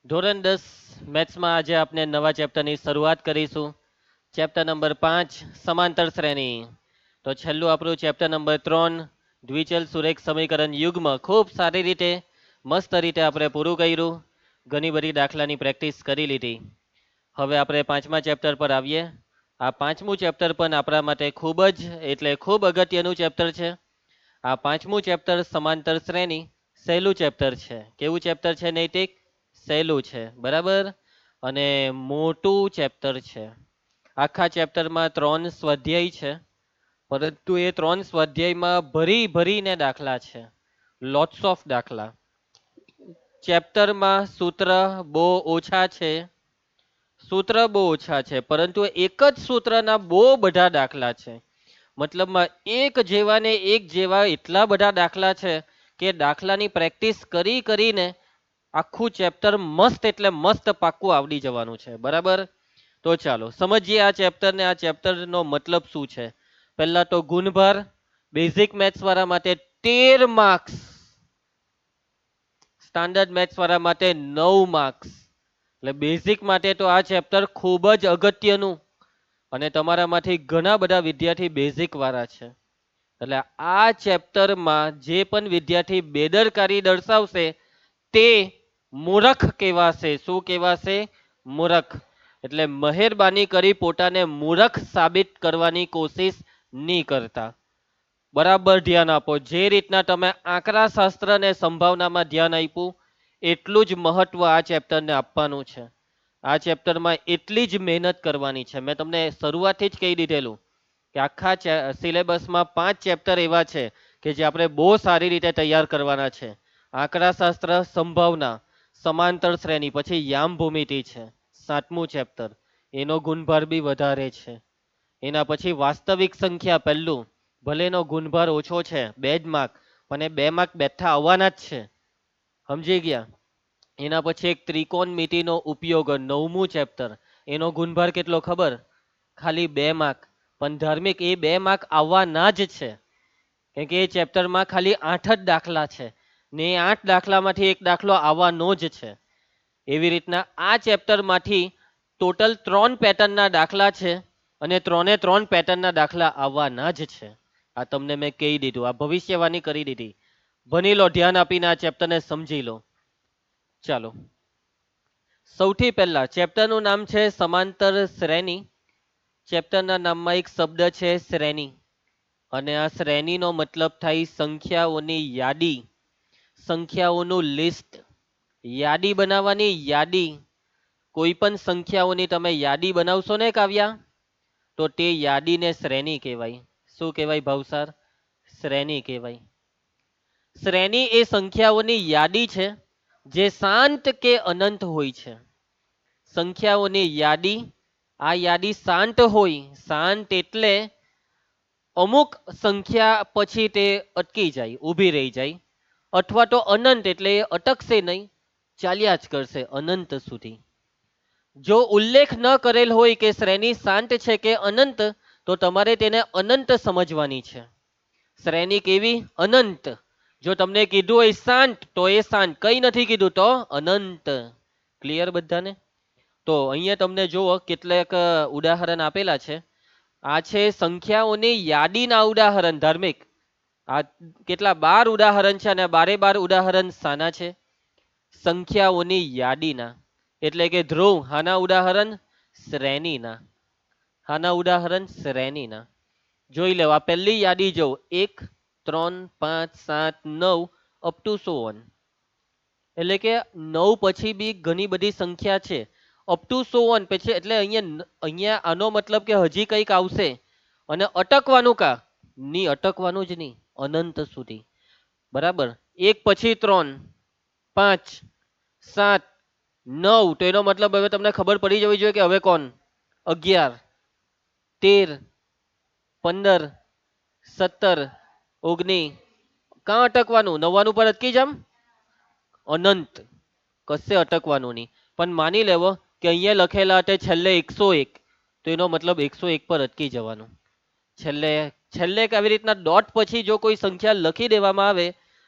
ધોરણ 10 મેથ્સમાં આજે આપણે નવા ચેપ્ટરની શરૂઆત કરીશું. ચેપ્ટર નંબર 5 સમાંતર શ્રેણી. તો છેલ્લું આપણું ચેપ્ટર નંબર 3 દ્વિચલ સુરેખ સમીકરણ યુગ્મ ખૂબ સારી રીતે મસ્ત રીતે આપણે પૂરું કર્યું. ઘણી બધી દાખલાની પ્રેક્ટિસ કરી લીધી. હવે આપણે પાંચમા ચેપ્ટર પર આવીએ. આ પાંચમું ચેપ્ટર પણ આપણા માટે ખૂબ જ એટલે ખૂબ અગત્યનું ચેપ્ટર છે. આ પાંચમું ચેપ્ટર સમાંતર શ્રેણી સહેલું ચેપ્ટર છે. કેવું ચેપ્ટર છે નૈતિક? સહેલું છે, બરાબર. અને મોટું ચેપ્ટર છે. આખા ચેપ્ટરમાં 3 સ્વાધ્યાય છે, પરંતુ એ 3 સ્વાધ્યાયમાં ભરી ભરીને દાખલા છે, લોટ્સ ઓફ દાખલા. ચેપ્ટરમાં સૂત્ર બહુ ઓછા છે, પરંતુ એક જ સૂત્રના બહુ બધા દાખલા છે. મતલબમાં એક જેવા ને એક જેવા એટલા બધા દાખલા છે કે દાખલાની પ્રેક્ટિસ કરી કરીને આખું ચેપ્ટર મસ્ત એટલે મસ્ત પાક્કું આવડી જવાનું છે, બરાબર. તો ચાલો સમજીએ આ ચેપ્ટરને. આ ચેપ્ટરનો મતલબ શું છે? પહેલા તો ગુણભાર. બેઝિક મેથ્સ વાળા માટે 13 માર્ક્સ, સ્ટાન્ડર્ડ મેથ્સ વાળા માટે 9 માર્ક્સ. એટલે બેઝિક માટે તો આ ચેપ્ટર ખૂબ જ અગત્યનું. અને તમારામાંથી ઘણા બધા વિદ્યાર્થી બેઝિક વાળા છે. એટલે આ ચેપ્ટરમાં જે પણ વિદ્યાર્થી બેદરકારી દર્શાવશે તે મૂર્ખ કહેવાશે. શું કહેવાશે? મૂર્ખ. એટલે મહેરબાની કરી પોતાને મૂર્ખ સાબિત કરવાની કોશિશ નહીં કરતા. બરાબર ધ્યાન આપો. જે રીતના તમે આંકડા શાસ્ત્ર અને સંભાવનામાં ધ્યાન આપ્યું એટલું જ મહત્વ આ ચેપ્ટરને આપવાનું છે. આ ચેપ્ટરમાં એટલી જ મહેનત કરવાની છે. મેં તમને શરૂઆતથી જ કહી દીધેલું કે આખા સિલેબસમાં 5 ચેપ્ટર એવા છે કે જે આપણે બહુ સારી રીતે તૈયાર કરવાના છે. આંકડાશાસ્ત્ર, સંભાવના, સમાંતર શ્રેણી, પછી યામ ભૂમિતિ છે 7મું ચેપ્ટર. એનો ગુણભાર બી વધારે છે. એના પછી વાસ્તવિક સંખ્યા પહેલું, ભલે એનો ગુણભાર ઓછો છે 2 જ માર્ક, પણ એ 2 માર્ક બેઠા આવવાના જ છે. સમજી ગયા? એના પછી એક ત્રિકોણમિતિનો ઉપયોગ 9મું ચેપ્ટર. એનો ગુણભાર કેટલો ખબર? ખાલી 2 માર્ક. પણ ધાર્મિક એ 2 માર્ક આવવાના જ છે, કેમ કે એ ચેપ્ટરમાં ખાલી 8 જ દાખલા છે ને એ 8 દાખલામાંથી એક દાખલો આવવાનો જ છે. એવી રીતના આ ચેપ્ટરમાંથી ટોટલ 3 પેટર્નના દાખલા છે અને 3 પેટર્નના દાખલા આવવાના જ છે. આ તમને મેં કહી દીધું, આ ભવિષ્યવાણી કરી દીધી. ભણી લો, ધ્યાન આપીને આ ચેપ્ટરને સમજી લો. ચાલો, સૌથી પહેલા ચેપ્ટરનું નામ છે સમાંતર શ્રેણી. ચેપ્ટરના નામમાં એક શબ્દ છે શ્રેણી, અને આ શ્રેણીનો મતલબ થાય સંખ્યાઓની યાદી, સંખ્યાઓનું લિસ્ટ. યાદી બનાવવાની, યાદી. કોઈ પણ સંખ્યાઓની તમે યાદી બનાવશો ને કાવ્યા, તો તે યાદીને શ્રેણી કહેવાય. શું કહેવાય ભાવસાર? શ્રેણી કહેવાય. શ્રેણી એ સંખ્યાઓની યાદી છે જે શાંત કે અનંત હોય છે. સંખ્યાઓની યાદી, આ યાદી શાંત હોય. શાંત એટલે અમુક સંખ્યા પછી તે અટકી જાય, ઊભી રહી જાય. અથવા તો અનંત એટલે એ અટકશે નહીં, ચાલ્યા જ કરશે અનંત સુધી. જો ઉલ્લેખ ન કરેલ હોય કે શ્રેણી શાંત છે કે અનંત, તો તમારે તેને અનંત સમજવાની છે. શ્રેણી કેવી? અનંત. જો તમને કીધું હોય શાંત, તો એ શાંત. કઈ નથી કીધું તો અનંત. ક્લિયર બધાને? તો અહીંયા તમને જુઓ કેટલાક ઉદાહરણ આપેલા છે. આ છે સંખ્યાઓની યાદીના ઉદાહરણ. ધાર્મિક આ કેટલા 12 ઉદાહરણ છે, અને 12 ઉદાહરણ શાના છે? સંખ્યાઓની યાદીના. એટલે કે ધ્રુવ, હાના ઉદાહરણ? શ્રેણીના. હાના ઉદાહરણ? શ્રેણીના. જોઈ લો, આ પહેલી યાદી જો 1 3 5 7 9 અપ ટુ 100. એટલે કે 9 પછી બી ઘણી બધી સંખ્યા છે અપ ટુ 100 પછી. એટલે અહીંયા આનો મતલબ કે હજી કંઈક આવશે, અને અટકવાનું કા નહીં, અટકવાનું જ નહીં, અનંત સુધી. બરાબર. 1 પછી 3 5 7 9, તો એનો મતલબ હવે તમને ખબર પડી જવી જોઈએ કે હવે કોણ? 11 13 15 17 19. કાં અટકવાનું? 99 પર અટકી જામ? અનંત. કશે અટકવાનું નહીં. પણ માની લેવો કે અહીંયા લખેલા હતા છેલ્લે 101, તો એનો મતલબ 101 પર અટકી જવાનું. છેલ્લે છેલ્લે આવી રીતના ડોટ પછી જો કોઈ સંખ્યા લખી દેવામાં આવે,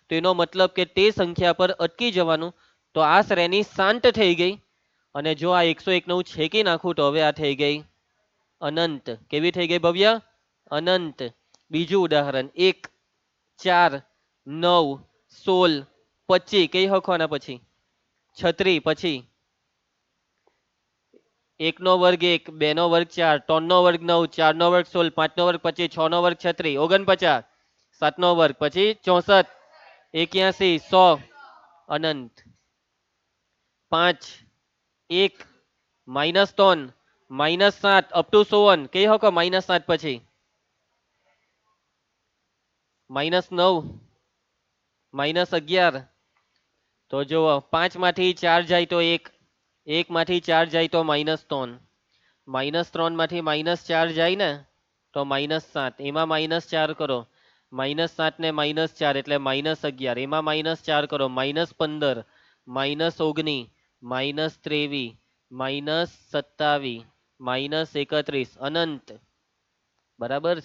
તો એનો મતલબ કે તે સંખ્યા પર અટકી જવાનું. તો આ શ્રેણી શાંત થઈ ગઈ અને જો આ 101 ને હું છેકી નાખું તો હવે આ થઈ ગઈ અનંત. કેવી થઈ ગઈ ભવ્ય? અનંત. બીજું ઉદાહરણ 1 4 9 16 25 કઈ હખો આના પછી 36 પછી 1 નો વર્ગ 1 2 નો વર્ગ 4 3 નો વર્ગ 9 4 નો વર્ગ 16 5 નો વર્ગ 25 6 નો વર્ગ 36 49 7 નો વર્ગ પછી 64 81 100 અનંત. 5 1 -3 -7 અપ ટુ 100 કઈ હકો -7 પછી -9 -11 તો જુઓ 5 માંથી 4 જાય તો 1 1 માંથી 4 જાય તો -3 -3 માંથી -4 જાય ને તો -7 એમાં -4 કરો -7 ને -4 એટલે -11 એમાં -4 કરો -15 -19 -23 -27 -31 અનંત. બરાબર.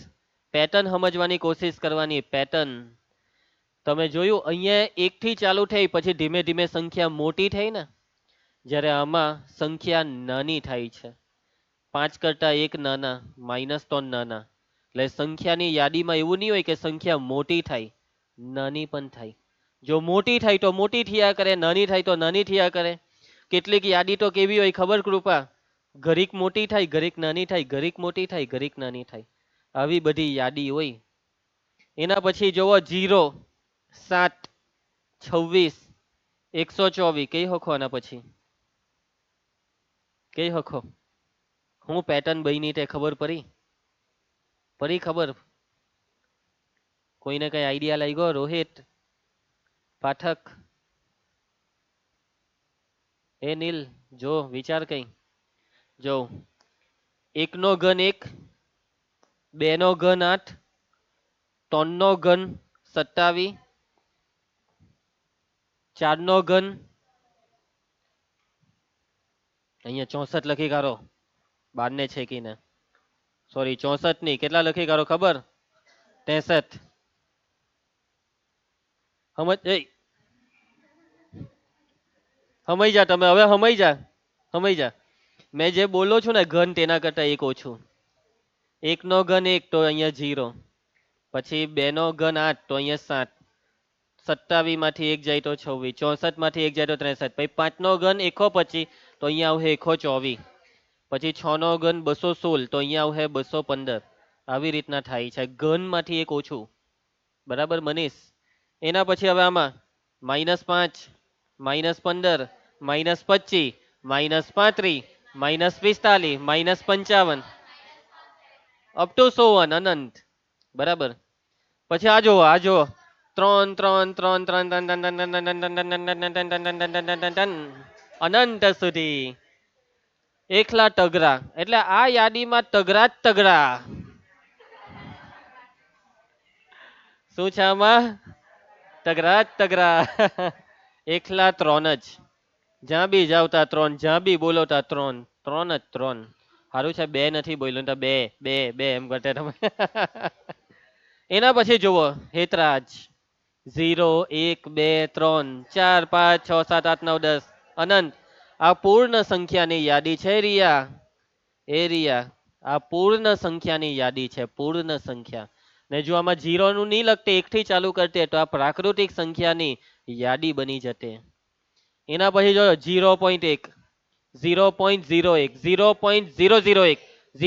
પેટર્ન સમજવાની કોશિશ કરવાની. પેટર્ન તમે જોયું અહીંયા 1 થી ચાલુ થઈ પછી ધીમે ધીમે સંખ્યા મોટી થઈ ને જ્યારે આમાં સંખ્યા નાની થાય છે 5 કરતા 1 નાના -3 નાના એટલે સંખ્યાની યાદીમાં એવું નહીં હોય કે સંખ્યા મોટી થાય નાની પણ થાય. જો મોટી થાય તો મોટી થયા કરે નાની થાય તો નાની થયા કરે. કેટલીક યાદી તો કેવી હોય ખબર કૃપા ઘડીક મોટી થાય ઘડીક નાની થાય ઘડીક મોટી થાય ઘડીક નાની થાય આવી બધી યાદી હોય. એના પછી જોવો 0 7 26 124 કઈ હખો આના પછી કઈ હખો હું પેટર્ન બની તે ખબર પડી ખબર કોઈને કઈ આઈડિયા લાગ્યો રોહિત પાઠક એ નીલ જો વિચાર કઈ જો 1 નો ઘન 1 2 નો ઘન 8 3 નો ઘન 27 4 નો ઘન અહીંયા 64 લખી કાઢો 12 ને છેકીને સોરી 64 ની કેટલા લખી કાઢો ખબર 63 સમજ સમય જા તમે હવે સમય જા મેં જે બોલો છું ને ઘન તેના કરતા એક ઓછું 1 નો ઘન 1 તો અહીંયા 0 પછી 2 નો ઘન 8 તો અહીંયા 7 27 માંથી 1 જાય તો 26 64 માંથી 1 જાય તો 63 પછી 5 નો ઘન એકો પછી તો અહીંયા આવશે એકો 24 પછી 6 નો ઘન 216 તો અહીંયા આવશે 215 આવી રીતના થાય છે ઘન માંથી એક ઓછું. બરાબર મનીષ. એના પછી હવે આમાં -5 -15 -25 -35 -45 -55 અપ ટુ 100 અનંત. બરાબર. પછી આ જો 3 3 3 3 અનંત સુધી એકલા તગડા એટલે આ યાદીમાં તગડા જ તગડા. શું છે આમાં તગડા જ તગડા એકલા 3 જ જ્યાં બી જાવતા 3 જ્યાં બી બોલોતા 3 3 જ 3 સારું છે 2 નથી બોલ્યું તો 2 2 2 એમ કરતા તમે એના પછી જુઓ હેતરાજ 0 1 2 3 4 5 6 7 8 9 10 અનંત. આ પૂર્ણ સંખ્યાની યાદી છે રિયા એ રિયા આ પૂર્ણ સંખ્યાની યાદી છે પૂર્ણ સંખ્યા ને જો આમાં 0 નું નહીં લખતે 1 થી ચાલુ કરતે તો આ પ્રાકૃતિક સંખ્યાની યાદી બની જતે. એના પછી જો 0.1 0.01 0.001 0.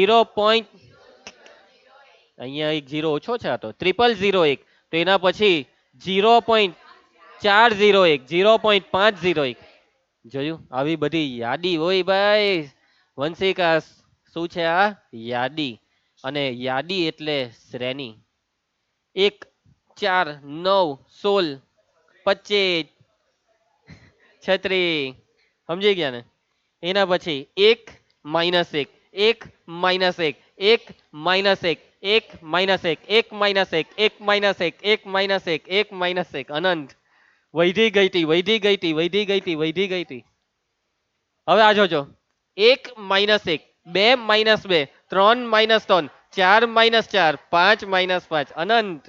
અહીંયા એક 0 ઓછો છે આ તો 0001 તો એના પછી 0.401 0.501 જોયું આવી બધી યાદી હોય ભાઈ વંશિકા શું છે આ યાદી અને યાદી એટલે શ્રેણી 1 4 9 16 25 36 સમજી ગયા ને. એના પછી 1 -1 1 -1 1 -1 1 -1 1 -1 1 -1 1 -1 1 -1 અનંત. વૈધી ગઈ તી વૈધી ગઈ તી વૈધી ગઈ તી વૈધી ગઈ તી. હવે આ જોજો 1 -1 2 -2 3 -3 4 -4 5 -5 અનંત.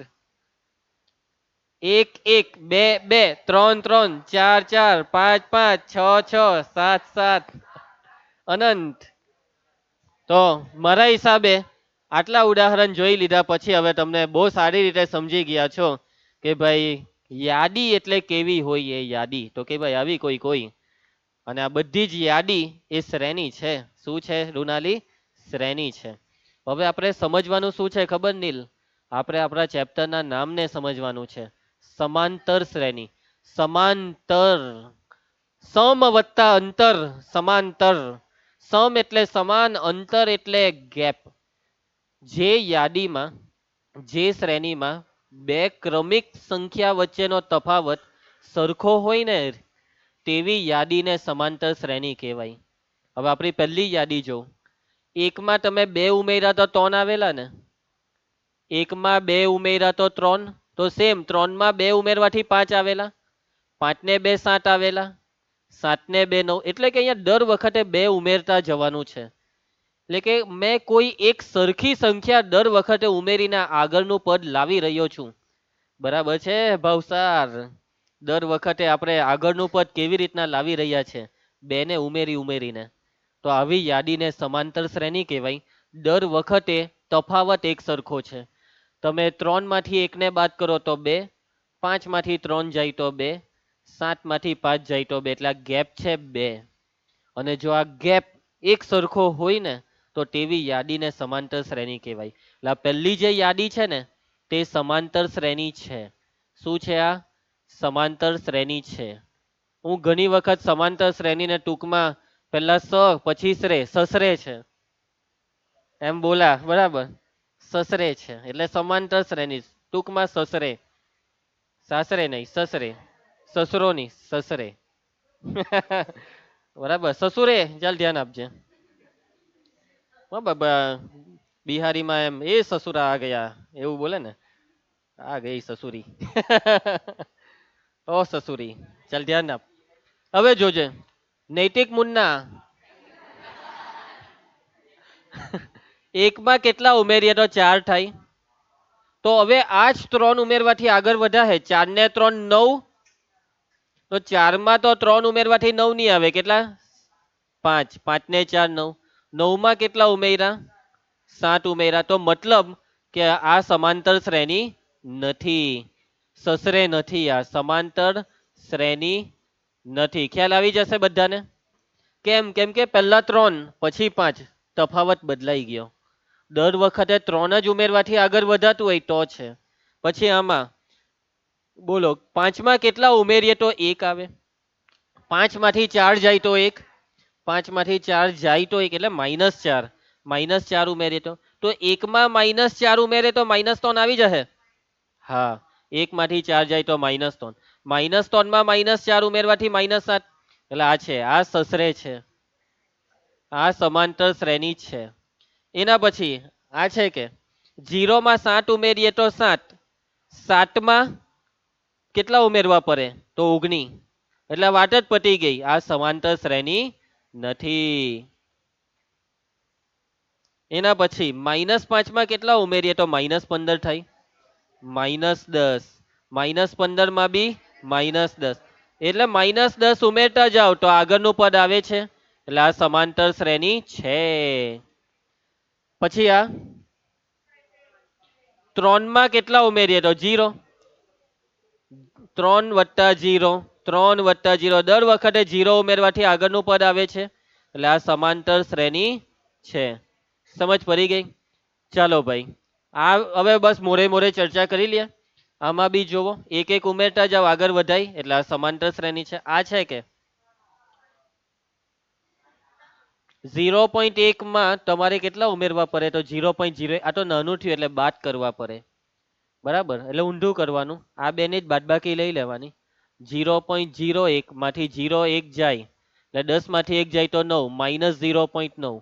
એક એક, બે બે, ત્રણ ત્રણ, ચાર ચાર, પાંચ પાંચ, છ છ, સાત સાત, અનંત. તો મારા હિસાબે આટલા ઉદાહરણ જોઈ લીધા પછી હવે તમને બહુ સારી રીતે સમજી ગયા છો કે ભાઈ યાદી એટલે કેવી હોય એ યાદી. તો કે ભાઈ આવી કોઈ કોઈ અને આ બધી જ યાદી એ શ્રેણી છે. શું છે રૂનાલી? શ્રેણી છે. હવે આપણે સમજવાનું શું છે ખબર નીલ? આપણે આપણા ચેપ્ટરના નામને સમજવાનું છે. સમાંતર શ્રેણી. સમાંતર. સમ વત્તા અંતર, સમાંતર. સમ એટલે સમાન, અંતર એટલે ગેપ. જે યાદીમાં, જે શ્રેણીમાં બે ક્રમિક સંખ્યા વચ્ચેનો તફાવત સરખો હોય ને તેવી યાદીને સમાંતર શ્રેણી કહેવાય. હવે આપણી પહેલી યાદી જો, એકમાં તમે બે ઉમેર્યા તો ત્રણ આવેલા ને, એકમાં બે ઉમેર્યા તો ત્રણ, તો સેમ ત્રણમાં બે ઉમેરવાથી પાંચ આવેલા, પાંચને બે સાત આવેલા, સાતને બે નવ. એટલે કે અહીંયા દર વખતે બે ઉમેરતા જવાનું છે. એટલે કે મેં કોઈ એક સરખી સંખ્યા દર વખતે ઉમેરીને આગળનું પદ લાવી રહ્યો છું. બરાબર છે ભાવસાર? દર વખતે આપણે આગળનું પદ કેવી રીતના લાવી રહ્યા છે? બેને ઉમેરીને. તો આવી યાદીને સમાંતર શ્રેણી કહેવાય. દર વખતે તફાવત એક સરખો છે. તમે ત્રણમાંથી એકને બાદ કરો તો બે, પાંચમાંથી ત્રણ જાય તો બે, સાતમાંથી પાંચ જાય તો બે. એટલે આ ગેપ છે બે. અને જો આ ગેપ એક સરખો હોય ને તો તેવી યાદીને સમાંતર શ્રેણી કહેવાય. એટલે આ પહેલી જે યાદી છે ને તે સમાંતર શ્રેણી છે. શું છે આ? સમાંતર શ્રેણી છે. હું ઘણી વખત સમાંતર શ્રેણીને ટૂંકમાં પહેલા સ પછી શ્રે, સસરે છે એમ બોલા, બરાબર? સસરે છે એટલે સમાંતર શ્રેણી, ટૂંકમાં સસરે. સાસરે નહીં, સસરે. સસરો નહીં, સસરે. બરાબર. સસુરે, ચાલ ધ્યાન આપજે. બિહારીમાં એમ એ સસુરા આ ગયા એવું બોલે ને, આ ગઈ સસુરી. ઓ સસુરી, ચાલ ધ્યાન આપ. હવે જોજે, નૈતિક મુન્ના. એકમાં કેટલા ઉમેરીએ તો ચાર થાય? તો હવે આ જ ત્રણ ઉમેરવાથી આગળ વધ્યા હે. ચાર ને ત્રણ નવ, તો ચારમાં તો ત્રણ ઉમેરવાથી નવ નહીં આવે. કેટલા? પાંચ. પાંચ ને ચાર નવ. નવમાં કેટલા ઉમેર્યા? સાત ઉમેર્યા. તો મતલબ કે આ સમાંતર શ્રેણી નથી. સસરે નથી, આ સમાંતર શ્રેણી નથી. ખ્યાલ આવી જશે બધાને? કેમ? કેમ કે પહેલા ત્રણ પછી પાંચ, તફાવત બદલાઈ ગયો. દર વખતે ત્રણ જ ઉમેરવાથી આગળ વધાતું હોય તો છે. પછી આમાં બોલો, પાંચમાં કેટલા ઉમેરીએ તો એક આવે? પાંચમાંથી ચાર જાય તો એક, પાંચમાંથી ચાર જાય તો એક એટલે -4. -4 ઉમેરીએ તો એકમાં -4 ઉમેરે તો -3 આવી જશે. હા, એકમાંથી ચાર જાય તો -3. -3 માં -4 ઉમેરવાથી -7. એટલે આ છે, આ સસરે છે. આ સમાંતર શ્રેણી છે. એના પછી આ છે કે 0 માં 7 ઉમેરીએ તો 7, 7 માં કેટલા ઉમેરવા પડે તો 19. એટલે વાત જ પતી ગઈ. આ સમાંતર શ્રેણી નથી. એના પછી -5 માં કેટલા ઉમેરીએ તો -15 થાય? -10. -15 માં બી -10. એટલે -10 ઉમેરતા જાઓ તો આગળનું પદ આવે છે. એટલે આ સમાંતર શ્રેણી છે. પછી આ 3 માં કેટલા ઉમેરીએ તો 0. 3 વત્તા 0, 3 વત્તા 0. દર વખતે 0 ઉમેરવાથી આગળનું પદ આવે છે. એટલે આ સમાંતર શ્રેણી છે. સમજ પડી ગઈ? ચાલો ભાઈ, આ હવે બસ મોરે મોરે ચર્ચા કરી લે. આમાં બી જોવો, એક એક ઉમેરતા જાઓ, આગળ વધાય. એટલે આ સમાંતર શ્રેણી છે. આ છે કે 0.1 માં તમારે કેટલા ઉમેરવા પડે તો 0.0, આ તો નાનું થયું એટલે બાદ કરવા પડે. બરાબર? એટલે ઊંધું કરવાનું. આ બેની જ બાદબાકી લઈ લેવાની. 0.01 માંથી 0.1 જાય એટલે 10 માંથી 1 જાય તો 9, -0.9.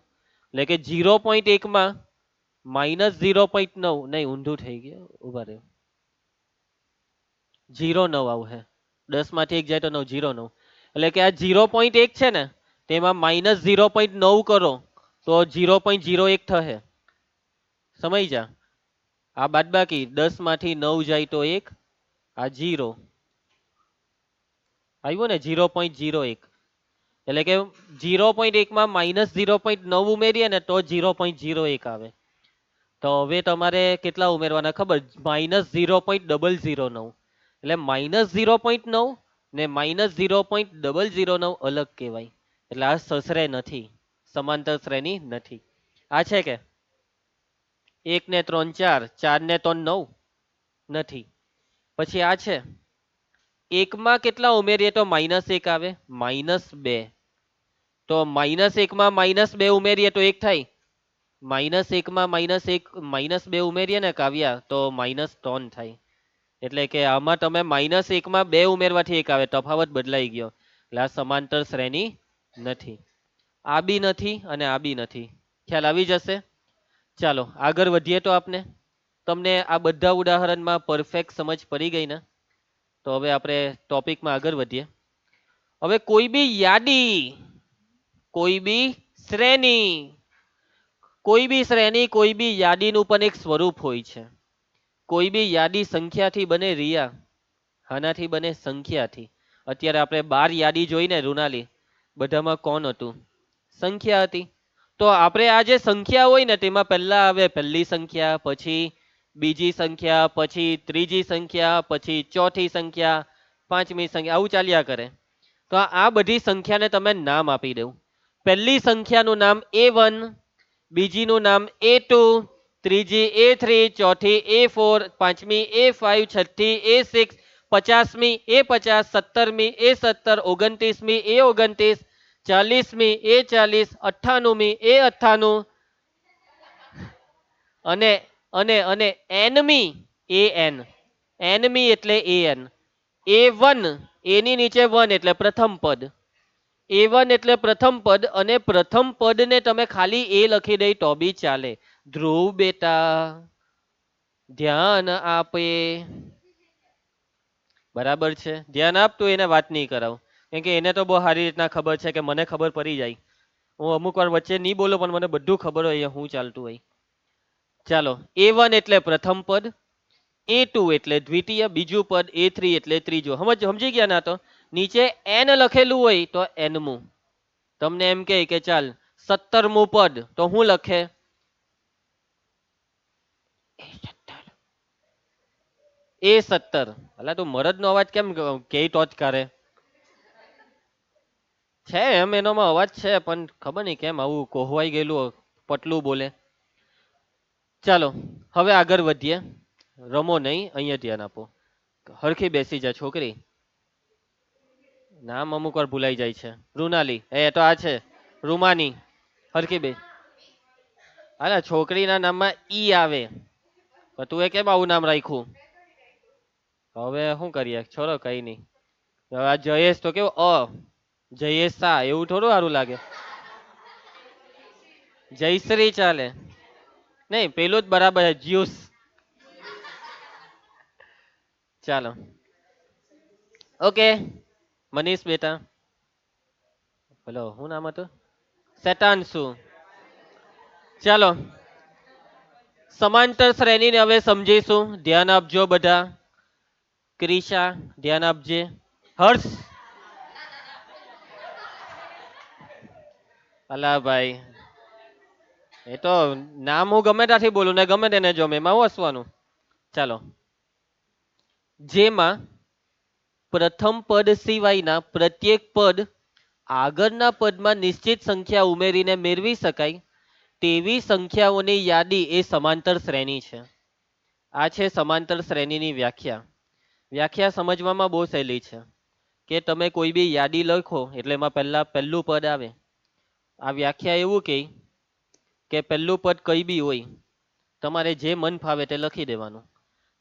એટલે કે 0.1 માં -0.9, નહીં ઊંધું થઈ ગયું, ઉભા રહ્યો. 0.9 આવશે. 10 માંથી 1 જાય તો 9, 0.9. એટલે કે આ 0.1 છે ને તેમાં -0.9 કરો તો 0.01 થશે. સમજ્યા? આ બાદબાકી 10 માંથી 9 જાય તો 1, આ 0 આવ્યું ને 0.01 એટલે કે 0.1 માં -0.9 ઉમેરીએ ને તો 0.01 આવે. તો હવે તમારે કેટલા ઉમેરવાના ખબર? -0.009 એટલે -0.9 ને -0.009 અલગ કહેવાય. એટલે આ સસરે નથી, સમાંતર શ્રેણી નથી. આ છે કે 1 ને 3 4, 4 ને 3 9 નથી. પછી આ છે 1 માં કેટલા ઉમેરીએ તો -1 આવે? -2. તો -1 માં -2 ઉમેરીએ તો 1 થાય. -1 માં -2 ઉમેરીએ ને કાવ્યા તો -3 થાય. એટલે કે આમાં તમે -1 માં 2 ઉમેરવાથી 1 આવે, તફાવત બદલાઈ ગયો. એટલે આ સમાંતર શ્રેણી નથી. આ બી નથી અને આ બી નથી. ખ્યાલ આવી જશે. ચાલો આગળ વધીએ. તો આપને તમને આ બધા ઉદાહરણમાં પરફેક્ટ સમજ પડી ગઈ ને? તો હવે આપણે ટોપિકમાં આગળ વધીએ. હવે કોઈ બી યાદી, કોઈ બી શ્રેણી, કોઈ બી શ્રેણી, કોઈ બી યાદીનું પણ એક સ્વરૂપ હોય છે. કોઈ બી યાદી સંખ્યાથી બને રિયા, આનાથી બને સંખ્યાથી. અત્યારે આપણે 12 યાદી જોઈને રુનાલી, બધામાં કોણ હતું? સંખ્યા હતી. તો આપણે આ જે સંખ્યા હોય ને તેમાં પહેલા આવે પહેલી સંખ્યા, પછી બીજી સંખ્યા, પછી ત્રીજી સંખ્યા, પછી ચોથી સંખ્યા, પાંચમી સંખ્યા, આવું ચાલ્યા કરે. તો આ બધી સંખ્યાને તમે નામ આપી દઉં. પહેલી સંખ્યાનું નામ A1, બીજીનું નામ A2, ત્રીજી A3, ચોથી A4, પાંચમી A5, છઠ્ઠી A6, 50મી A50, 17મી A17, 29મી A29, 40મી A40, 98મી A98 અને અને અને nમી an, nમી એટલે an. A1 એની નીચે 1 એટલે પ્રથમ પદ. A1 એટલે પ્રથમ પદ, અને પ્રથમ પદને તમે ખાલી A લખી દઈ તો બી ચાલે. ધ્રુવ બેટા ધ્યાન આપે. બરાબર છે, ધ્યાન આપતું એને વાત નહીં કરાવું, કેમ કે એને તો બહુ સારી રીતના ખબર છે કે મને ખબર પડી જાય. હું અમુક વાર વચ્ચે નહીં બોલું પણ મને બધું ખબર હોય હું ચાલતું હોય. ચાલો, A1 એટલે પ્રથમ પદ, A2 એટલે દ્વિતીય બીજું પદ, A3 એટલે ત્રીજું. સમજી ગયા ના? તો નીચે n લખેલું હોય તો nમું. તમને એમ કે ચાલ 17મું પદ, તો હું લખે A17. એટલે તું મરદ નો અવાજ કેમ કે ટોચ કરે છે? એમ એનોમાં અવાજ છે પણ ખબર નહીં કેમ આવું કોહવાઈ ગયેલું પટલું બોલે. ચાલો હવે આગળ વધીએ. રમો નહીં, અહીંયા ધ્યાન આપો. હરખી બેસી જા છોકરી. નામ અમુક વાર ભૂલાઈ જાય છે. રૂનાલી, એ તો આ છે રૂમાની. હરખી બે. અરે છોકરીના નામમાં ઈ આવે, પણ તું એ કેમ આવું નામ રાખ્યું? હવે શું કરીએ, છોડો કઈ નહીં. હવે આ જયેશ તો કેવું જયેશ શાહ એવું થોડું સારું લાગે. જયશ્રી ચાલે નહીં, પેલું જ બરાબર છે જ્યુસ. ચાલો ઓકે. મનીષ બેટા, બોલો શું નામ હતું? શેતાંશુ. ચાલો સમાંતર શ્રેણીને હવે સમજીશું. ધ્યાન આપજો બધા. ક્રિશા ધ્યાન આપજે. હર્ષ, અલા ભાઈ, એ તો નામ હું ગમે ત્યાંથી બોલું ને ગમે તેને જો એમાં હું હસવાનું. ચાલો, જેમાં પ્રથમ પદ સિવાયના પ્રત્યેક પદ આગળના પદમાં નિશ્ચિત સંખ્યા ઉમેરીને મેળવી શકાય તેવી સંખ્યાઓની યાદી એ સમાંતર શ્રેણી છે. આ છે સમાંતર શ્રેણીની વ્યાખ્યા. વ્યાખ્યા સમજવામાં બહુ સહેલી છે કે તમે કોઈ બી યાદી લખો એટલે એમાં પહેલું પદ આવે. આ વ્યાખ્યા એવું કે પહેલું પદ કઈ બી હોય, તમારે જે મન ફાવે તે લખી દેવાનું.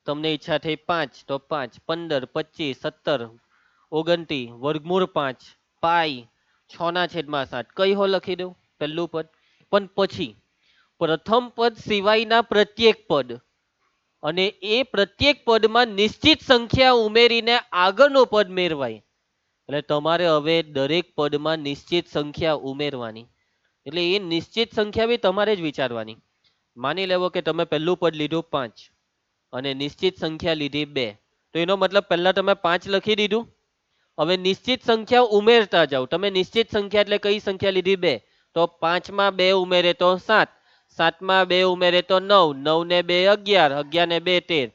તમને ઈચ્છા થઈ 5 તો 5, 15, 25, 17, 29, વર્ગમૂળ 5, પાઈ 6/7 કઈ હો લખી દઉં પહેલું પદ. પણ પછી પ્રથમ પદ સિવાયના પ્રત્યેક પદ અને એ પ્રત્યેક પદમાં નિશ્ચિત સંખ્યા ઉમેરીને આગળનું પદ મેળવાય. એટલે તમારે હવે દરેક પદમાં નિશ્ચિત સંખ્યા ઉમેરવાની. એટલે એ નિશ્ચિત સંખ્યા બી તમારે જ વિચારવાની. માની લેવો કે તમે પહેલું પદ લીધું 5 અને નિશ્ચિત સંખ્યા લીધી 2, તો એનો મતલબ પહેલા તમે 5 લખી દીધું. હવે નિશ્ચિત સંખ્યા ઉમેરતા જાઓ. તમે નિશ્ચિત સંખ્યા એટલે કઈ સંખ્યા લીધી? 2. તો 5 માં 2 ઉમેરે તો 7, 7 માં 2 ઉમેરે તો 9, 9 ને 2 11, 11 ને 2 13.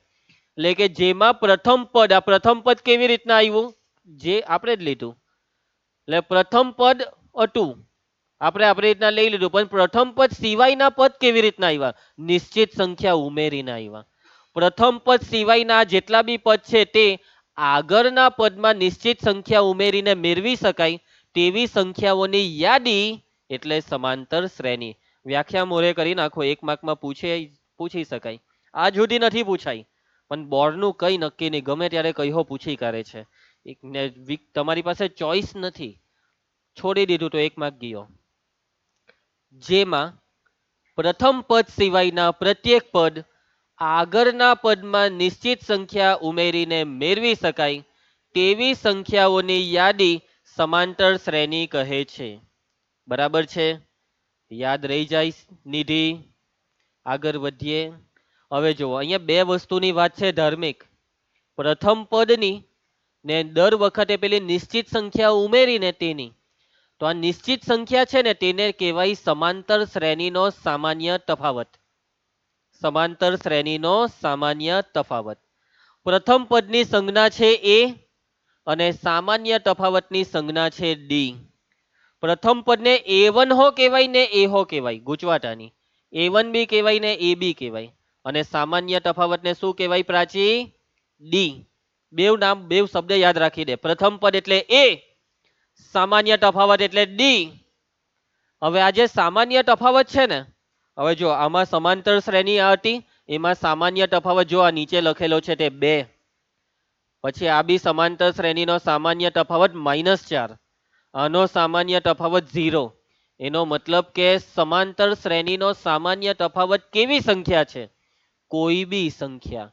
એટલે કે જેમાં પ્રથમ પદ, આ પ્રથમ પદ કેવી રીતના આવ્યું? જે આપણે જ લીધું. એટલે પ્રથમ પદ હતું આપણે આપણી રીતના લઈ લીધું, પણ પ્રથમ પદ સિવાયના પદ કેવી રીતના આવ્યા? નિશ્ચિત સંખ્યા ઉમેરીને આવ્યા. પ્રથમ પદ સિવાયના જેટલા બી પદ છે તે આગળના પદમાં નિશ્ચિત સંખ્યા ઉમેરીને મેળવી શકાય તેવી સંખ્યાઓની યાદી એટલે સમાંતર શ્રેણી. વ્યાખ્યા મોરે કરી નાખો, 1 માર્કમાં પૂછી શકાય. આજ સુધી નથી પૂછાય, પણ બોર્ડનું કઈ નક્કી નહીં, ગમે ત્યારે કઈહો પૂછી કરે છે. તમારી પાસે ચોઈસ નથી, છોડી દીધું તો 1 માર્ક ગયો. જેમાં પ્રથમ પદ સિવાયના પ્રત્યેક પદ આગળના પદમાં નિશ્ચિત સંખ્યા ઉમેરીને મેળવી શકાય તેવી સંખ્યાઓની યાદી સમાંતર શ્રેણી કહે છે. બરાબર છે? યાદ રહી જાય નિધિ? આગળ વધીએ. હવે જુઓ, અહીંયા 2 વસ્તુની વાત છે ધાર્મિક. પ્રથમ પદની ને દર વખતે પેલી નિશ્ચિત સંખ્યા ઉમેરીને તેની. તો આ નિશ્ચિત સંખ્યા છે ને તેને કહેવાય સમાંતર શ્રેણીનો સામાન્ય તફાવત. સમાંતર શ્રેણીનો સામાન્ય તફાવત. પ્રથમ પદની સંજ્ઞા છે a અને સામાન્ય તફાવતની સંજ્ઞા છે d. પ્રથમ પદને a1 હો કહેવાય ને a હો કહેવાય, ગુજવાટાની. a1 બી કહેવાય ને a બી કહેવાય. અને સામાન્ય તફાવતને શું કહેવાય પ્રાચી? d. બેવ નામ, બેવ શબ્દ યાદ રાખી દે. પ્રથમ પદ એટલે a, સામાન્ય તફાવત એટલે d. હવે આ જે સામાન્ય તફાવત છે ને, હવે જો આમાં સમાંતર શ્રેણી આ હતી, એમાં સામાન્ય તફાવત જો આ નીચે લખેલો છે તે 2. પછી આ બી સમાંતર શ્રેણીનો સામાન્ય તફાવત -4. આનો સામાન્ય તફાવત 0. એનો મતલબ કે સમાંતર શ્રેણીનો સામાન્ય તફાવત કેવી સંખ્યા છે? કોઈ બી સંખ્યા.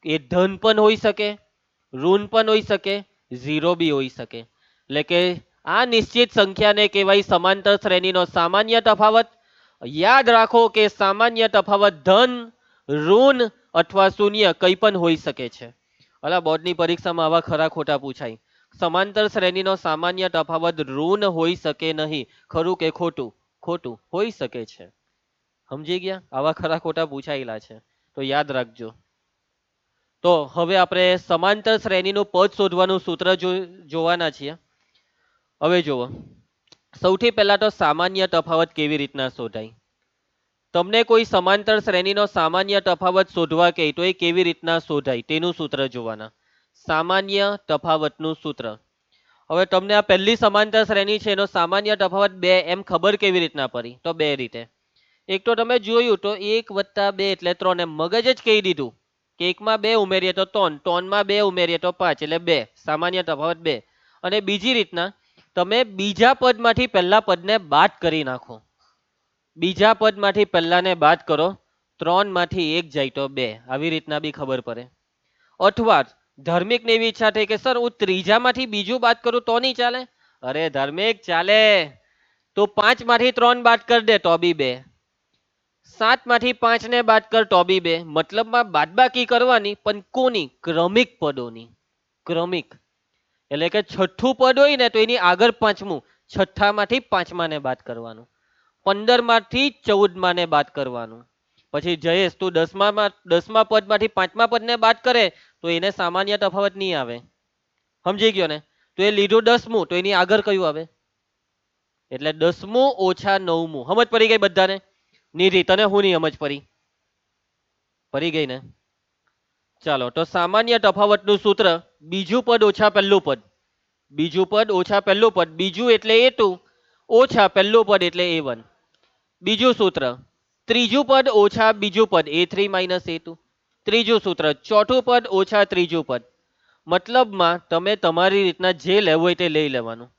એ ધન પણ હોઈ શકે, ઋણ પણ હોઈ શકે, 0 બી હોઈ શકે. એટલે કે આ નિશ્ચિત સંખ્યાને કહેવાય સમાંતર શ્રેણીનો સામાન્ય તફાવત. યાદ રાખો કે સામાન્ય તફાવત ધન, ઋણ અથવા શૂન્ય કંઈ પણ હોઈ શકે છે. અલા બોર્ડની પરીક્ષામાં આવા ખરા ખોટા પૂછાય. સમાંતર શ્રેણીનો સામાન્ય તફાવત ઋણ હોઈ શકે નહીં. ખરું કે ખોટું? ખોટું હોઈ શકે છે. સમજી ગયા? આવા ખરા ખોટા પૂછાયેલા છે, તો યાદ રાખજો. તો હવે આપણે સમાંતર શ્રેણીનું પદ શોધવાનું સૂત્ર જોવાના છીએ. હવે જુઓ, સૌથી પહેલા તો સામાન્ય તફાવત કેવી રીતના શોધાય? તમને કોઈ સમાંતર શ્રેણીનો સામાન્ય તફાવત શોધવા કહે તો એ કેવી રીતના શોધાય તેનું સૂત્ર જોવાના. સામાન્ય તફાવતનું સૂત્ર. હવે તમને આ પહેલી સમાંતર શ્રેણી છે એનો સામાન્ય તફાવત 2 એમ ખબર કેવી રીતના પડી? તો 2 રીતે. એક તો તમે જોયું તો 1 + 2 એટલે 3, એમ મગજ જ કહી દીધું કે 1 માં 2 ઉમેરીએ તો 3, 3 માં 2 ઉમેરીએ તો 5, એટલે 2. સામાન્ય તફાવત 2. અને બીજી રીતના તમે બીજા પદમાંથી પહેલા પદને બાદ કરી નાખો. બીજા પદમાંથી પહેલાને બાદ કરો, 3 માંથી 1 જાય તો 2. આવી રીતના બી ખબર પડે. અથવા ધાર્મિક ને એવી ઈચ્છા થઈ કે સર હું ત્રીજામાંથી બીજું બાદ કરું તો નહીં ચાલે? અરે ધાર્મિક ચાલે. તો 5 માંથી 3 બાદ કરી દે તો બી 2. 7 માંથી 5 ને બાદ કર તો બી 2. મતલબમાં બાદબાકી કરવાની, પણ કોની? ક્રમિક પદોની. ક્રમિક એટલે કે છઠ્ઠું પદ હોય ને તો એની આગળ 5મું, છઠ્ઠામાંથી 5મા ને બાદ કરવાનું. 15 માંથી 14મા ને બાદ કરવાનું. પછી જયેશ તું 10મા પદમાંથી 5મા પદને બાદ કરે તો એને સામાન્ય તફાવત નહીં આવે. સમજી ગયો ને? તો એ લીધું 10મું તો એની આગળ કયું આવે? એટલે 10મું ઓછા 9મું. સમજ પડી ગઈ બધાને? નિધિ તને હું નહીં સમજ પડી? પડી ગઈ ને? ચાલો, તો સામાન્ય તફાવતનું સૂત્ર બીજું પદ ઓછા પહેલું પદ. બીજું પદ ઓછા પહેલું પદ. બીજું એટલે a2 ઓછા પહેલું પદ એટલે a1. બીજું સૂત્ર ત્રીજું પદ ઓછા બીજું પદ a3 - a2. ત્રીજું સૂત્ર ચોથું પદ ઓછા ત્રીજું પદ. મતલબમાં તમે તમારી રીતના જે લેવું હોય તે લઈ લેવાનું.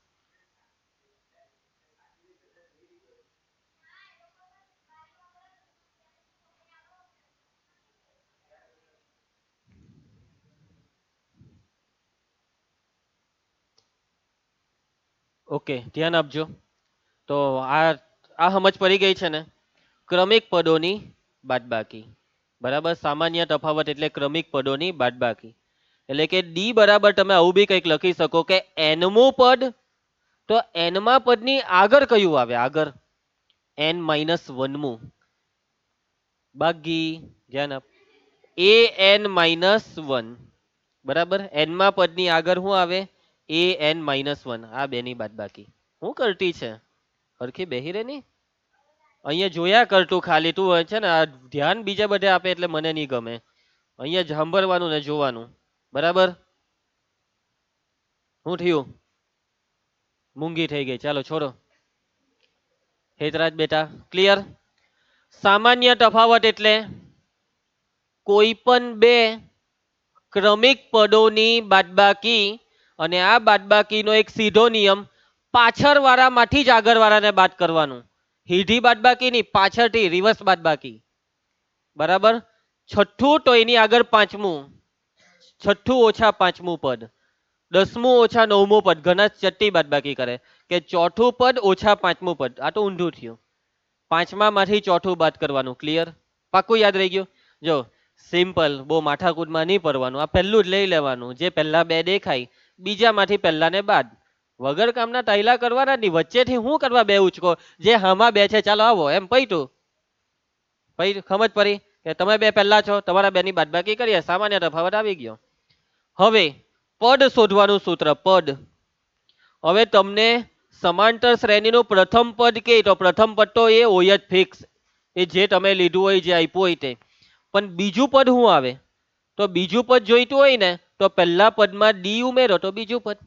ઓકે, ધ્યાન આપજો. તો આ સમજ પડી ગઈ છે ને? ક્રમિક પદોની બાદબાકી. બરાબર? સામાન્ય તફાવત એટલે ક્રમિક પદોની બાદબાકી. એટલે કે ડી બરાબર તમે આવું બી કંઈક લખી શકો કે એનમું પદ, તો એનમાં પદની આગળ કયું આવે? આગળ એન માઇનસ વનમું બાકી ધ્યાન આપ એ એન માઇનસ વન બરાબર. એનમાં પદની આગળ શું આવે? A N minus one. આ બેની બાદ બાકી શું કરતી છે? હરખી બેહી રે ની અહીંયા જોયા કર તું, ખાલી તું છે ને આ ધ્યાન બીજા બધે આપે એટલે મને નહીં ગમે. અહીંયા જ સાંભળવાનું ને જોવાનું બરાબર. શું થયું? મૂંગી થઈ ગઈ. ચાલો છોડો. હેતરાજ બેટા ક્લિયર? સામાન્ય તફાવત એટલે કોઈ પણ બે ક્રમિક પદોની બાદબાકી, અને આ બાદબાકીનો એક સીધો નિયમ, પાછળ વાળામાંથી જ આગળ વાળાને બાદ કરવાનું. સીધી બાદબાકી નહીં, પાછળથી રિવર્સ બાદબાકી. બરાબર. છઠ્ઠું તો એની આગળ પાંચમું, છઠ્ઠું ઓછા પાંચમું પદ, દસમું ઓછા નવમું પદ. ઘણા ચટ્ટી બાદબાકી કરે કે ચોથું પદ ઓછા પાંચમું પદ. આ તો ઊંધું થયું. પાંચમા માંથી ચોથું બાદ કરવાનું. ક્લિયર? પાક્કું યાદ રહી ગયું? જો સિમ્પલ, બહુ માથાકૂટમાં નહીં પડવાનું. આ પહેલું જ લઈ લેવાનું, જે પહેલા બે દેખાય બીજામાંથી પહેલાને બાદ. વગર કામના તાયલા કરવાના નહીં. વચ્ચેથી શું કરવા બે ઉચકો? જે હામાં બે છે ચાલો આવો એમ પૈતું. પછી સમજ પડી કે તમે બે પહેલા છો, તમારા બેની બાદબાકી કરીએ, સામાન્ય તફાવત આવી ગયો. હવે પદ શોધવાનું સૂત્ર. પદ. હવે તમને સમાંતર શ્રેણીનું પ્રથમ પદ કે તો પ્રથમ પદ તો એ હોય જ ફિક્સ, એ જે તમે લીધું હોય, જે આપ્યું હોય તે. પણ બીજું પદ શું આવે? તો બીજું પદ જોઈતું હોય ને તો પહેલા પદમાં ડી ઉમેરો તો બીજું પદ.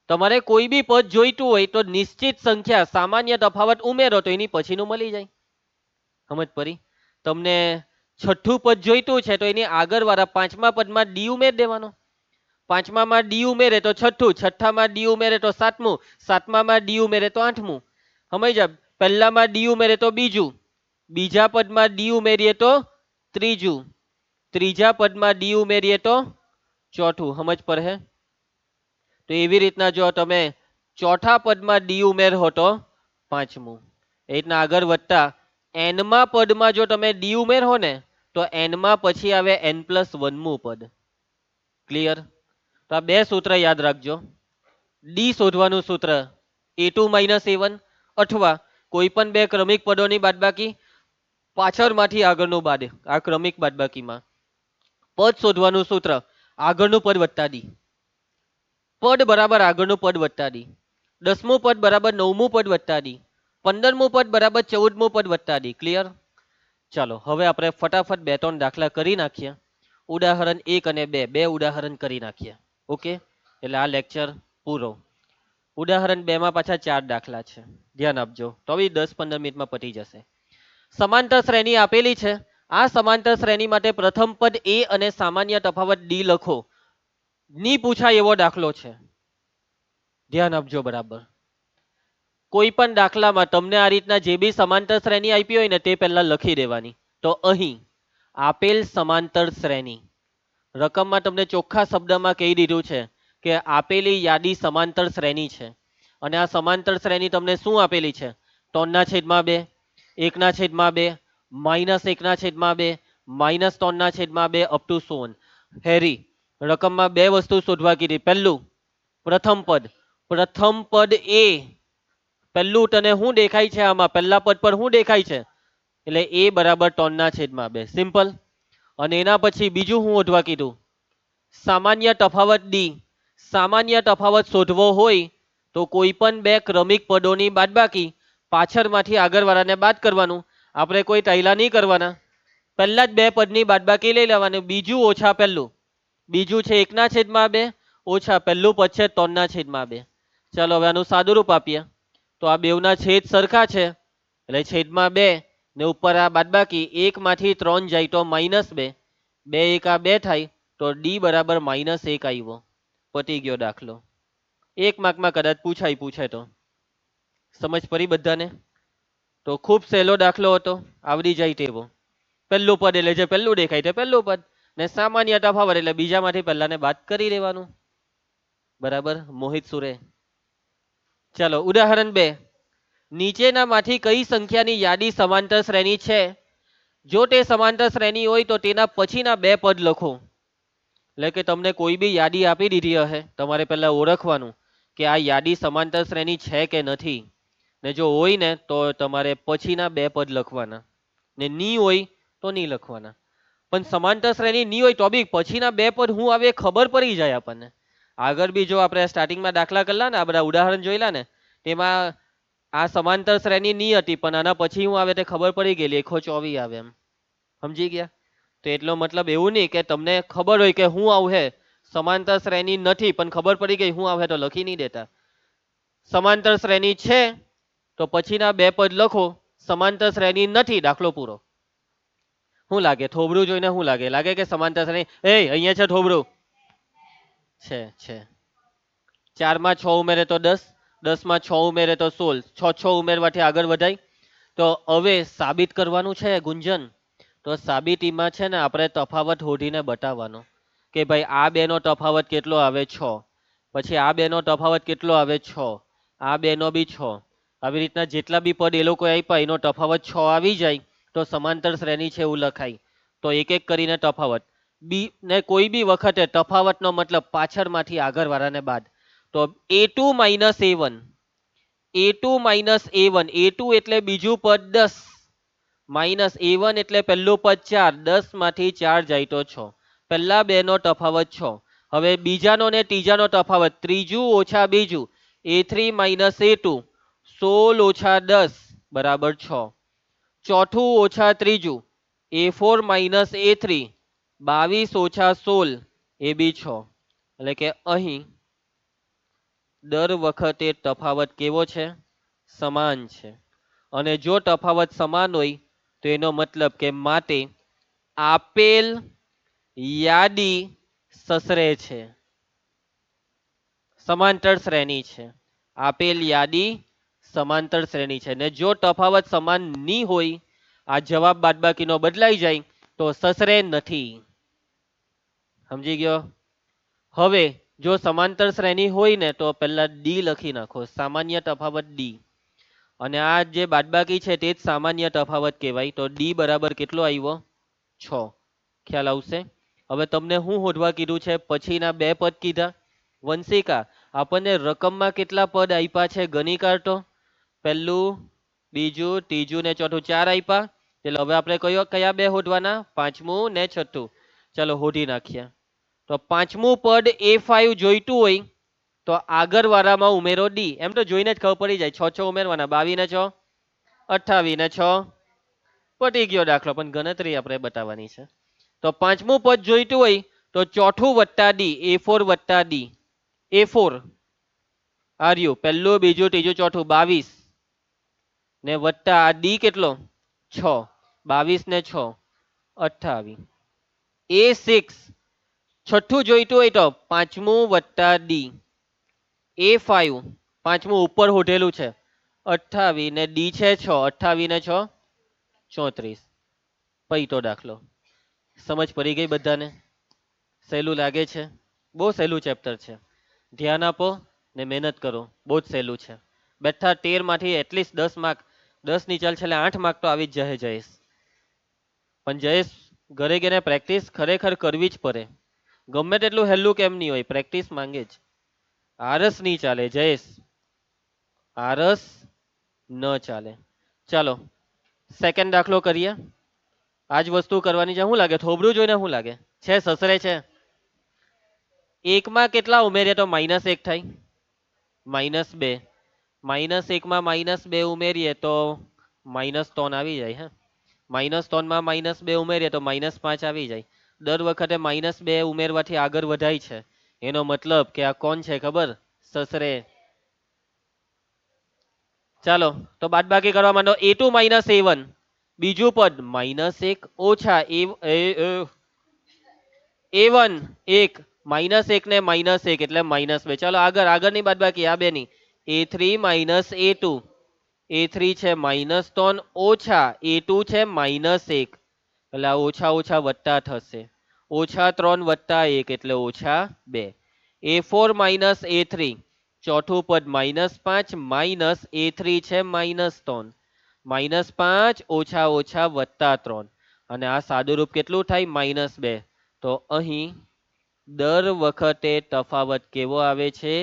તમારે કોઈ બી પદ જોઈતું હોય તો નિશ્ચિત સંખ્યા સામાન્ય તફાવત ઉમેરો તો એની પછીનું મળી જાય. સમજ પડી? તમને છઠ્ઠું પદ જોઈતું છે તો એની આગળ વાળા પાંચમા પદમાં ડી ઉમેર દેવાનો. પાંચમામાં ડી ઉમેરે તો છઠ્ઠું, છઠ્ઠામાં ડી ઉમેરે તો સાતમું, સાતમામાં ડી ઉમેરે તો આઠમું. સમજ? પહેલામાં ડી ઉમેરે તો બીજું, બીજા પદમાં ડી ઉમેરીએ તો ત્રીજું, ત્રીજા પદમાં ડી ઉમેરીએ તો ચોથું. સમજ પર હે? તો એવી રીતના જો તમે ચોથા પદમાં ડી ઉમેરો તો પાંચમું. એ રીતના આગળ વધતા એનમાં પદમાં જો તમે ડી ઉમેરો ને તો એનમાં પછી આવે એન પ્લસ વનમું પદ. ક્લિયર? તો આ બે સૂત્ર યાદ રાખજો. ડી શોધવાનું સૂત્ર A2 માઇનસ A1, અથવા કોઈ પણ બે ક્રમિક પદોની બાદબાકી, પાછળમાંથી આગળનું બાદ. આ ક્રમિક બાદબાકીમાં પદ શોધવાનું સૂત્ર આગળનું પદ વત્તા ડી. પદ બરાબર આગળનું પદ વત્તા ડી. દસમું પદ બરાબર નવમું પદ વત્તા ડી. 15મું પદ બરાબર 14મું પદ વત્તા ડી. ક્લિયર? ચાલો હવે આપણે ફટાફટ બે ત્રણ દાખલા કરી નાખીએ. ઉદાહરણ 1 અને 2 બે ઉદાહરણ કરી નાખીએ. ઓકે, એટલે આ લેક્ચર પૂરો. ઉદાહરણ 2 માં પાછા 4 દાખલા છે, ધ્યાન આપજો. તો બી 10-15 મિનિટમાં પતી જશે. સમાંતર શ્રેણી આપેલી છે. આ સમાંતર શ્રેણી માટે પ્રથમ પદ એ અને સામાન્ય તફાવત ડી લખો. ની પૂછાય એવો દાખલો છે, ધ્યાન આપજો બરાબર. કોઈ પણ દાખલામાં તમને આ રીતના જે બી સમાંતર શ્રેણી આપી હોય ને તે પહેલા લખી દેવાની. તો અહીં આપેલ સમાંતર શ્રેણી, રકમમાં તમને ચોખ્ખા શબ્દમાં કહી દીધું છે કે આપેલી યાદી સમાંતર શ્રેણી છે. અને આ સમાંતર શ્રેણી તમને શું આપેલી છે? 3/2, 1/2, -1/2, -3/2 અપ ટુ સોન. હેરી રકમમાં બે વસ્તુ શોધવા કીધી. પહેલું પ્રથમ પદ, પ્રથમ પદ એ પહેલું તને શું દેખાય છે? આમાં પહેલા પદ પર શું દેખાય છે? એટલે એ બરાબર 3/2. સિમ્પલ. અને એના પછી બીજું શું શોધવા કીધું? સામાન્ય તફાવત ડી. સામાન્ય તફાવત શોધવો હોય તો કોઈ પણ બે ક્રમિક પદોની બાદબાકી, પાછળમાંથી આગળવાળાને બાદ કરવાનું. આપણે કોઈ તાયલા નહીં કરવાના. પહેલા જ બે પદની બાદબાકી લઈ લેવાની. બીજું ઓછા પહેલું. બીજું છે 1/2 ઓછા પહેલું પદ છે 3/2. ચાલો હવે આનું સાદુરૂપ આપીએ. તો આ બેવના છેદ સરખા છે એટલે છેદમાં 2 ને ઉપર આ બાદબાકી. 1 માંથી 3 જાય તો -2, 2 1 આ 2 થાય તો ડી બરાબર -1 આવ્યો. પતી ગયો દાખલો. 1 માર્કમાં કદાચ પૂછે તો. સમજ પડી બધાને? તો ખૂબ સહેલો દાખલો હતો, આવડી જાય તેવો. પહેલું પદ એટલે જે પહેલું દેખાય તે પહેલું પદ, ને સામાન્ય તફાવત એટલે બીજામાંથી પહેલાને બાદ કરી દેવાનું. બરાબર મોહિત સુરે? ચાલો ઉદાહરણ 2. નીચેનામાંથી કઈ સંખ્યાની યાદી સમાંતર શ્રેણી છે? જો તે સમાંતર શ્રેણી હોય તો તેના પછીના બે પદ લખો. એટલે કે તમને કોઈ બી યાદી આપી દીધી હશે, તમારે પહેલા ઓળખવાનું કે આ યાદી સમાંતર શ્રેણી છે કે નથી, ને જો હોય ને તો તમારે પછીના બે પદ લખવાના, ને નહીં હોય તો નહીં લખવાના. પણ સમાંતર શ્રેણી નહીં હોય તો બી પછીના બે પદ શું આવે એ ખબર પડી જાય આપણને. આગળ બી જો આપણે સ્ટાર્ટિંગમાં દાખલા કરેલા ને, આ બધા ઉદાહરણ જોયેલા ને, તેમાં આ સમાંતર શ્રેણી નહીં હતી, પણ આના પછી હું આવે તે ખબર પડી ગયેલી, 124 આવે એમ. સમજી ગયા? તો એટલો મતલબ એવું નહીં કે તમને ખબર હોય કે હું આવું હે, સમાંતર શ્રેણી નથી પણ ખબર પડી ગઈ હું આવે તો લખી નહીં દેતા. સમાંતર શ્રેણી છે તો પછીના બે પદ લખો, સમાંતર શ્રેણી નથી દાખલો પૂરો. શું લાગે? થોબડું જોઈને શું લાગે? લાગે કે સમાંતર શ્રેણી? અહીંયા છે થોબડું? છે. 4 માં 6 ઉમેરે તો 10, 10 માં 6 ઉમેરે તો 16, 6 ઉમેરવાથી આગળ વધાય. તો હવે સાબિત કરવાનું છે ગુંજન. તો સાબિતીમાં છે ને આપણે તફાવત શોધીને બતાવવાનો કે ભાઈ આ બેનો તફાવત કેટલો આવે? 6. પછી આ બેનો તફાવત કેટલો આવે? 6. આ બેનો બી 6. આવી રીતના જેટલા બી પદ એ લોકો આપ્યા એનો તફાવત 6 આવી જાય તો સમાંતર શ્રેણી છે એવું લખાય. તો એક એક કરીને તફાવત બી ને કોઈ બી વખતે તફાવતનો મતલબ પાછળમાંથી આગળવાળાને બાદ. તો a2 minus a1, a2 minus a1, a2 એટલે બીજું પદ 10 માઇનસ a1 એટલે પહેલું પદ 4, 10 માંથી 4 જાય તો 6. પહેલા બે નો તફાવત 6. હવે બીજાનો ને ત્રીજાનો તફાવત, ત્રીજું ઓછા બીજું, a3 માઇનસ a2, 16 ઓછા 10 બરાબર 6. ચોથું ઓછા ત્રીજું, a4 માઇનસ a3, 22 ઓછા 16 એ બી 6. એટલે કે અહીં દર વખતે તફાવત કેવો છે? સમાન છે. અને જો તફાવત સમાન હોય તો એનો મતલબ કે માટે આપેલ યાદી સસરે છે, સમાંતર શ્રેણી છે. આપેલ યાદી સમાંતર શ્રેણી છે. ને જો તફાવત સમાન નહીં હોય, આ જવાબ બાદબાકીનો બદલાઈ જાય તો સસરે નથી. સમજી ગયો? હવે જો સમાંતર શ્રેણી હોય ને તો પહેલા ડી લખી નાખો, સામાન્ય તફાવત ડી. અને આ જે બાદબાકી છે તે જ સામાન્ય તફાવત કહેવાય. તો ડી બરાબર કેટલો આવ્યો? 6. ખ્યાલ આવશે? હવે તમને શું શોધવા કીધું છે? પછીના બે પદ કીધા. વંશિકા, આપણને રકમમાં કેટલા પદ આપ્યા છે ગણી કાઢતો. પહેલું, બીજું, ત્રીજું ને ચોથું, 4 આપ્યા. એટલે હવે આપણે કયા બે શોધવાના? પાંચમું ને છઠ્ઠું. ચાલો શોધી નાખીએ. તો પાંચમું પદ a5 જોઈતું હોય તો આગળવાળામાં ઉમેરો ડી. એમ તો જોઈને જ ખબર પડી જાય. 6 ઉમેરવાના, 22 ને 6, 28 ને 6, પટી ગયો દાખલો. પણ ગણતરી આપણે બતાવવાની છે. તો પાંચમું પદ જોઈતું હોય તો ચોથું વત્તા ડી, a4 વત્તા ડી. a4 આર્યું પહેલું, બીજું, ત્રીજું, ચોથું 22 ને વત્તા આ ડી કેટલો? 6. 22 ને 6, 28. a6 છઠ્ઠું જોઈતું હોય તો પાંચમું વત્તા ડી. a5 પાંચમું ઉપર હોટેલું છે, 28 ને ડી છે 6, 28 ને 6, 34. પૈતો દાખલો. સમજ પડી ગઈ બધાને? સહેલું લાગે છે? બહુ સહેલું ચેપ્ટર છે. ધ્યાન આપો ને મહેનત કરો. બહુ જ સહેલું છે. બેઠા 13 માંથી એટલીસ્ટ 10 માર્ક, 10 ની ચાલ છેલ્લે 8 માર્ક તો આવી જ જાય જયેશ. પણ જયેશ ઘરે ગઈને પ્રેક્ટિસ ખરેખર કરવી જ પડે. ગમે તેટલું હેલું કેમ નહીં હોય, પ્રેક્ટિસ માંગે જ. આરસ નહીં ચાલે જયેશ, આરસ ન ચાલે. ચાલો સેકન્ડ દાખલો કરીએ. આજ વસ્તુ કરવાની છે. શું લાગે? થોબડું જોઈને શું લાગે છે? સસરે છે. એકમાં કેટલા ઉમેરીએ તો -1 થાય? -2. -1 માં -2 ઉમેરીએ તો -3 આવી જાય. હે, -3 માં -2 ઉમેરીએ તો -5 આવી જાય. દર વખતે -2 ઉમેરવાથી આગળ વધાય છે. એનો મતલબ કે આ કોણ છે ખબર? સસરે. ચાલો તો બાદબાકી કરવા માંડો. a2 માઇનસ a1, બીજું પદ -1 ઓછા a1 1, -1 ને -1 એટલે -2. ચાલો આગળની બાદબાકી આ બેની. a3 માઇનસ a2, a3 છે -3 ઓછા a2 છે -1 એટલે આ ઓછા ઓછા વત્તા થશે. -3 વત્તા 1 એટલે -2. a4 માઇનસ a3, ચોથું પદ -5 માઇનસ a3 છે -3, -5 ઓછા ઓછા વત્તા 3. અને આ સાદુરૂપ કેટલું થાય? -2. તો અહીં દર વખતે તફાવત કેવો આવે છે?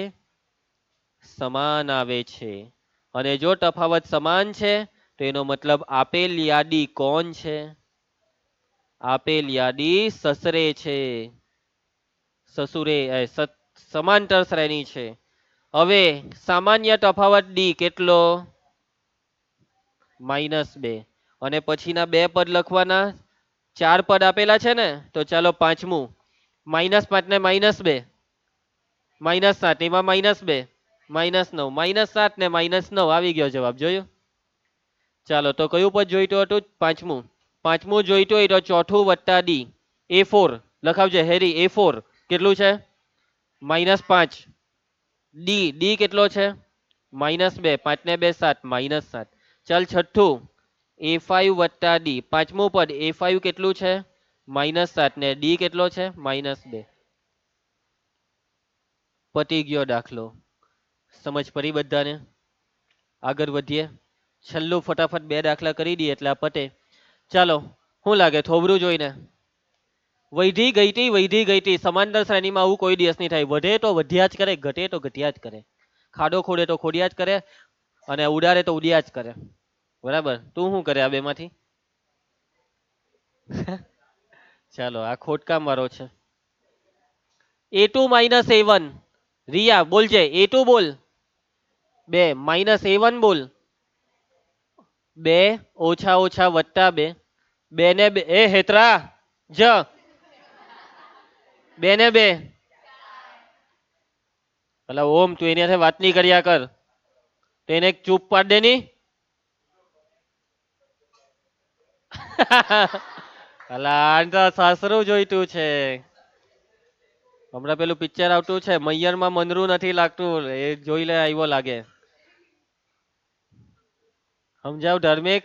સમાન આવે છે. અને જો તફાવત સમાન છે તો એનો મતલબ આપેલ યાદી કોણ છે? આપેલ યાદી સસરે છે, સસુરે સમાંતર શ્રેણી છે. હવે સામાન્ય તફાવત ડી કેટલો? -2. અને પછીના બે પદ લખવાના. 4 પદ આપેલા છે ને, તો ચાલો પાંચમું -5 ને -2 -7 એમાં -2 -9 -7 ને -9 આવી ગયો જવાબ. જોયું? ચાલો તો કયું પદ જોઈતું હતું? પાંચમું. પાંચમું જોઈતું હોય તો ચોથું વત્તા ડી A4 લખાવજે હેરી. A4 કેટલું છે? -5. ડી ડી કેટલો છે? -2. 5 ને 2 7 -7. ચાલ છઠ્ઠું A5 વત્તા ડી. પાંચમું પદ A5 કેટલું છે? -7 ને ડી કેટલો છે? -2. પતી ગયો દાખલો. સમજ પડી બધાને? આગળ વધીએ. છેલ્લું ફટાફટ બે દાખલા કરી દઈએ એટલે આ પતે. ચાલો, શું લાગે થોબરું જોઈને? વધી ગઈતી સમાંતર શ્રેણીમાં આવું કોઈ દિવસ નહીં થાય. વધે તો વધ્યા જ કરે, ઘટે તો ઘટ્યા જ કરે. ખાડો ખોડે તો ખોડ્યા જ કરે, અને ઉડાડે તો ઉડ્યા જ કરે. બરાબર? તું શું કરે આ બેમાંથી? ચાલો, આ ખોટકામ વાળો છે. A2 -A1. રિયા બોલજે. A2 બોલ. 2 -A1 બોલ. 2 -, -2. 2 ને 2 એ હેતરા જ 2 ને 2. અલા ઓમ, તું એની સાથે વાત નહીં કર્યા કર. તો એને ચૂપ પાડ દે ની. અલા આને તો સાસરું જોઈતું છે. હમણાં પેલું પિક્ચર આવતું છે મૈયરમાં મનરું નથી લાગતું, એ જોઈ લે આવ્યો લાગે. સમજાવ ધાર્મિક.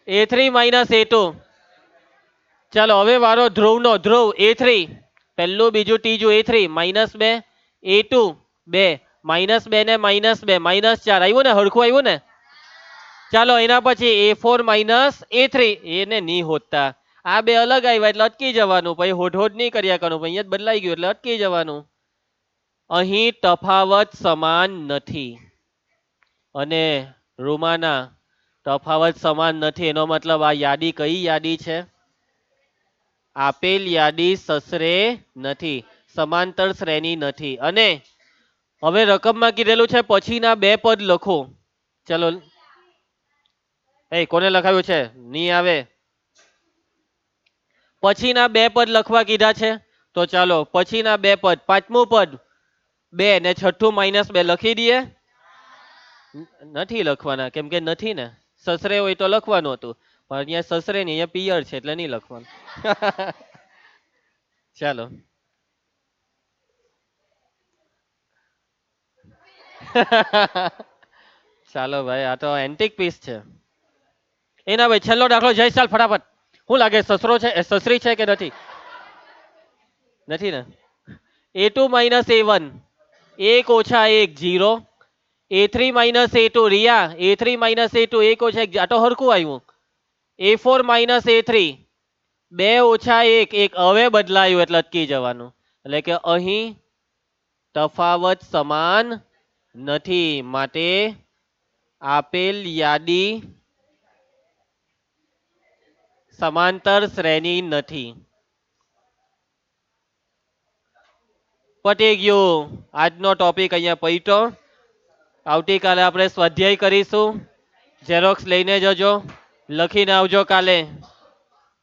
A3 -A2. ચાલો હવે વારો ધ્રુવ નો. ધ્રુવ A3 પહેલું બીજું ત્રીજું A3 -2 A2 2 -2 ને -2 -4 આવ્યું ને? હરખું આવ્યું ને? ચાલો એના પછી A4 -A3. એને નહીં હોતા. આ બે અલગ આવ્યા એટલે અટકી જવાનું. પછી હોડ હોડ નહીં કર્યા કરવાનું. અહીંયા જ બદલાઈ ગયું એટલે અટકી જવાનું. અહીં તફાવત સમાન નથી. અને રૂમાના તફાવત સમાન નથી એનો મતલબ આ યાદી કઈ યાદી છે? આપેલ યાદી સસરે નથી, સમાંતર શ્રેણી નથી. અને હવે રકમમાં કીધેલું છે પછીના બે પદ લખો. ચલો કોને લખાવ્યું છે? નહીં આવે. પછીના બે પદ લખવા કીધા છે. તો ચાલો પછીના બે પદ. પાંચમું પદ 2 ને છઠ્ઠું -2 લખી દઈએ. નથી લખવાના કેમ કે નથી ને. સસરે હોય તો લખવાનું હતું, પણ અહીંયા સસરે નહીં, અહીંયા પિયર છે એટલે નહીં લખવાનું. ચાલો. ચાલો ભાઈ, આ તો એન્ટિક પીસ છે. એના ભાઈ છેલ્લો દાખલો જય ચાલ ફટાફટ. શું લાગે સસરો છે સસરી છે કે નથી? નથી ને. A2 -A1. 1 - 1 0. A3 -A2. Riya A3 -A2 1 - 1 આ તો હરખું આવ્યું. A4 -A3 2 - 1 1 હવે બદલાયું એટલે અટકી જવાનું. એટલે કે અહીં તફાવત સમાન નથી, માટે આપેલ યાદી સમાંતર શ્રેણી નથી. પતી ગયું. આજનો ટોપિક અહીંયા પૈતો. આવતીકાલે આપણે સ્વાધ્યાય કરીશું. ઝેરોક્સ લઈને જજો, લખીને આવજો કાલે.